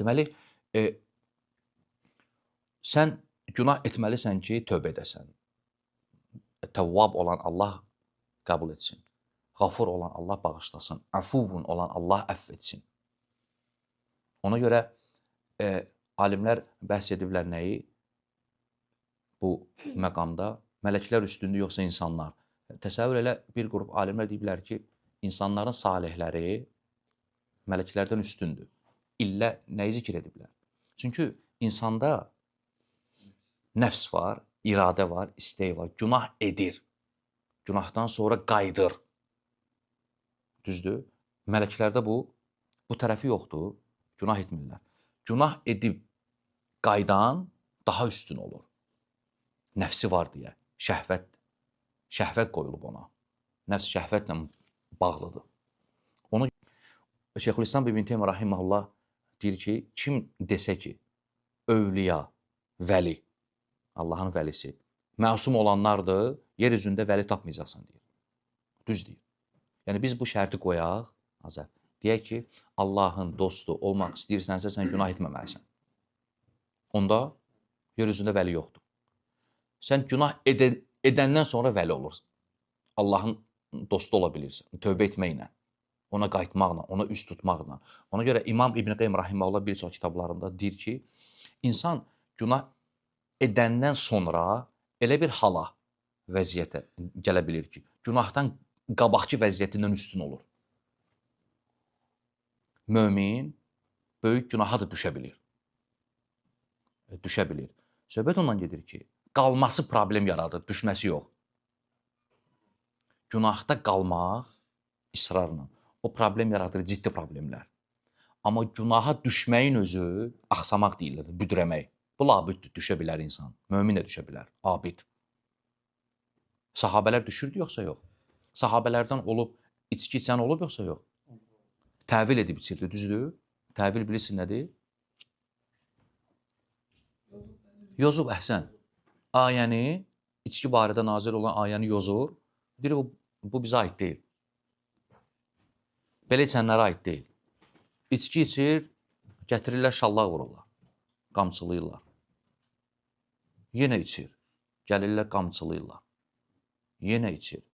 Deməli, sən günah etməlisən ki, tövbə edəsən. Təvvab olan Allah qəbul etsin. Qafur olan Allah bağışlasın. Əfuvun olan Allah əfv etsin. Ona görə alimlər bəhs ediblər nəyi? Bu məqamda mələklər üstündür, yoxsa insanlar? Təsəvvür elə, bir qrup alimlər deyiblər ki, insanların salihləri mələklərdən üstündür. İllə nəyi zikr ediblər? Çünki insanda nəfs var, iradə var, istək var, günah edir. Günahdan sonra qayıdır. Düzdür? Mələklərdə bu tərəfi yoxdur, günah etmirlər. Günah edib qayıdan daha üstün olur. Nəfsi var deyə, şəhvət qoyulub ona. Nəfs şəhvətlə bağlıdır. Onu Şeyxülislam İbn Teymiyyə rahimehullah deyir ki, kim desə ki, övliya, vəli, Allahın vəlisi, məsum olanlardır, yer üzündə vəli tapmayacaqsan deyir. Düz deyir. Yəni biz bu şərti qoyaq, Azər. Deyək ki, Allahın dostu olmaq istəyirsənsə, sən günah etməməlisən. Onda yer üzündə vəli yoxdur. Sən günah edəndən sonra vəli olursan. Allahın dostu ola bilirsən, tövbə etməklə, ona qayıtmaqla, ona üst tutmaqla. Ona görə İmam İbn Qeym rahimehullah bir çox kitablarında deyir ki, insan günah edəndən sonra elə bir hala, vəziyyətə gələ bilir ki, günahdan qabaqki vəziyyətindən üstün olur. Mömin böyük günaha da düşə bilir. Düşə bilir. Söhbət ondan gedir ki, qalması problem yaradır, düşməsi yox. Günahda qalmaq israrla o problem yaradır, ciddi problemlər. Amma günaha düşməyin özü axsamaq deyilir, büdrəmək. Bu labüddür, düşə bilər insan. Mömin də düşə bilər, abid. Sahabələr düşürdü, yoxsa yox? Sahabələrdən olub, içki içən olub, yoxsa yox? Təvil edib içirdi, düzdür? Təvil bilirsin nədir? Yozub, əhsən. Ayəni, içki barədə nazil olan ayəni yozur. Deyir, bu bizə aid deyil. Belə içənlərə aid deyil. İçki içir, gətirirlər, şallaq vururlar. Qamçılayırlar. Yenə içir. Gəlirlər, qamçılayırlar. Yenə içir.